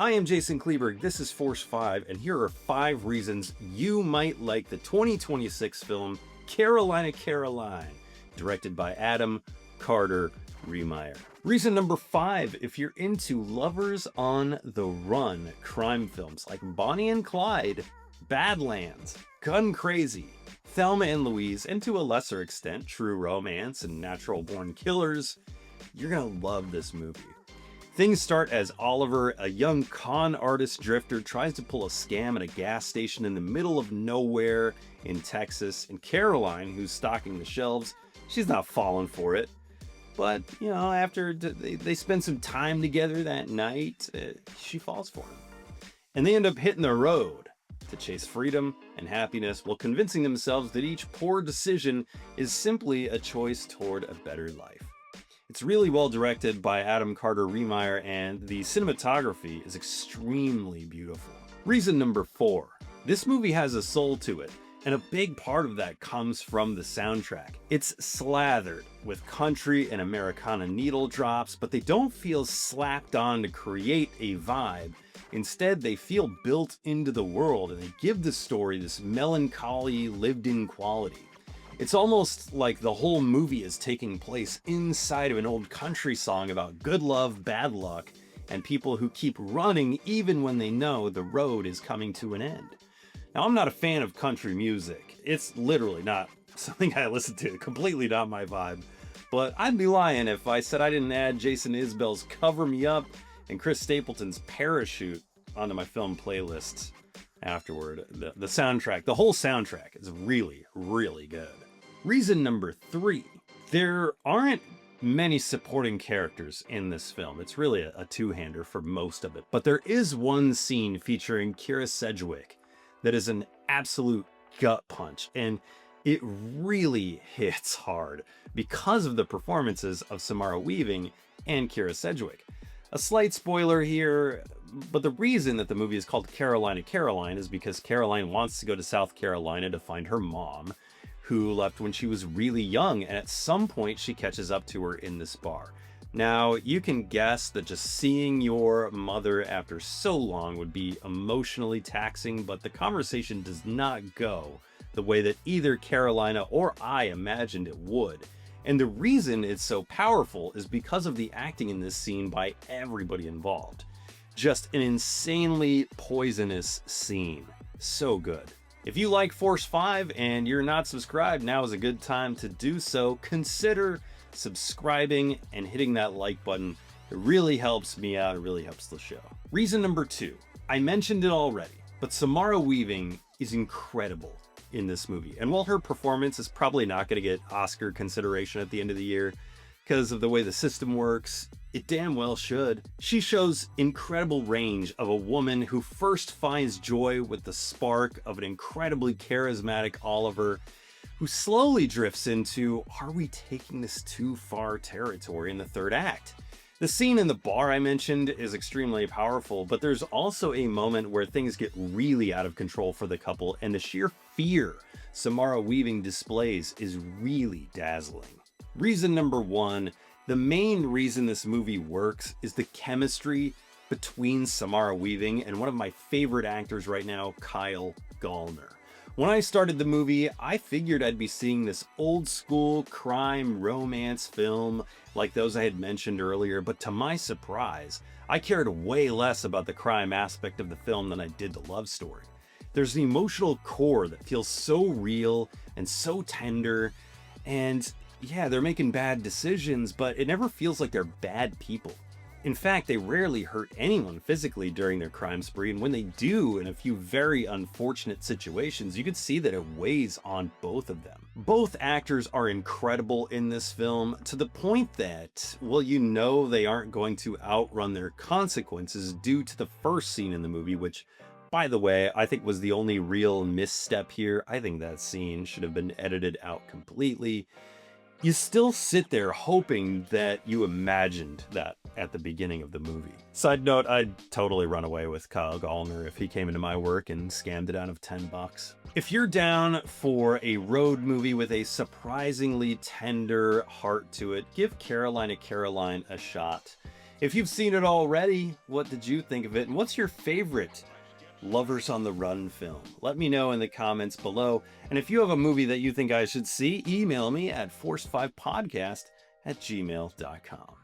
I am Jason Kleberg, this is Force 5, and here are 5 reasons you might like the 2026 film Carolina, Caroline, directed by Adam Carter Remeyer. Reason number 5, if you're into lovers on the run crime films like Bonnie and Clyde, Badlands, Gun Crazy, Thelma and Louise, and to a lesser extent, True Romance and Natural Born Killers, you're gonna love this movie. Things start as Oliver, a young con artist drifter, tries to pull a scam at a gas station in the middle of nowhere in Texas, and Caroline, who's stocking the shelves, she's not falling for it. But, you know, after they spend some time together that night, she falls for him. And they end up hitting the road to chase freedom and happiness while convincing themselves that each poor decision is simply a choice toward a better life. It's really well directed by Adam Carter Remeyer, and the cinematography is extremely beautiful. Reason number 4. This movie has a soul to it, and a big part of that comes from the soundtrack. It's slathered with country and Americana needle drops, but they don't feel slapped on to create a vibe. Instead, they feel built into the world, and they give the story this melancholy, lived-in quality. It's almost like the whole movie is taking place inside of an old country song about good love, bad luck, and people who keep running even when they know the road is coming to an end. Now, I'm not a fan of country music. It's literally not something I listen to, completely not my vibe. But I'd be lying if I said I didn't add Jason Isbell's Cover Me Up and Chris Stapleton's Parachute onto my film playlists afterward. The soundtrack, the whole soundtrack is really, really good. Reason number 3, there aren't many supporting characters in this film. It's really a two-hander for most of it. But there is one scene featuring Kyra Sedgwick that is an absolute gut punch, and it really hits hard because of the performances of Samara Weaving and Kyra Sedgwick. A slight spoiler here, but the reason that the movie is called Carolina, Caroline is because Caroline wants to go to South Carolina to find her mom, who left when she was really young, and at some point she catches up to her in this bar. Now, you can guess that just seeing your mother after so long would be emotionally taxing, but the conversation does not go the way that either Carolina or I imagined it would. And the reason it's so powerful is because of the acting in this scene by everybody involved. Just an insanely poisonous scene. So good. If you like Force 5 and you're not subscribed, now is a good time to do so. Consider subscribing and hitting that like button. It really helps me out. It really helps the show. Reason number 2. I mentioned it already, but Samara Weaving is incredible in this movie. And while her performance is probably not going to get Oscar consideration at the end of the year because of the way the system works, it damn well should. She shows incredible range of a woman who first finds joy with the spark of an incredibly charismatic Oliver, who slowly drifts into, are we taking this too far territory in the third act? The scene in the bar I mentioned is extremely powerful, but there's also a moment where things get really out of control for the couple, and the sheer fear Samara Weaving displays is really dazzling. Reason number 1, the main reason this movie works is the chemistry between Samara Weaving and one of my favorite actors right now, Kyle Gallner. When I started the movie, I figured I'd be seeing this old school crime romance film like those I had mentioned earlier, but to my surprise, I cared way less about the crime aspect of the film than I did the love story. There's an emotional core that feels so real and so tender, and yeah, they're making bad decisions, but it never feels like they're bad people. In fact, they rarely hurt anyone physically during their crime spree, and when they do, in a few very unfortunate situations, you can see that it weighs on both of them. Both actors are incredible in this film, to the point that, well, you know they aren't going to outrun their consequences due to the first scene in the movie, which, by the way, I think was the only real misstep here. I think that scene should have been edited out completely. You still sit there hoping that you imagined that at the beginning of the movie. Side note, I'd totally run away with Kyle Gallner if he came into my work and scammed it out of $10. If you're down for a road movie with a surprisingly tender heart to it, give Carolina, Caroline a shot. If you've seen it already, what did you think of it? And what's your favorite Lovers on the Run film? Let me know in the comments below. And if you have a movie that you think I should see, email me at force5podcast@gmail.com.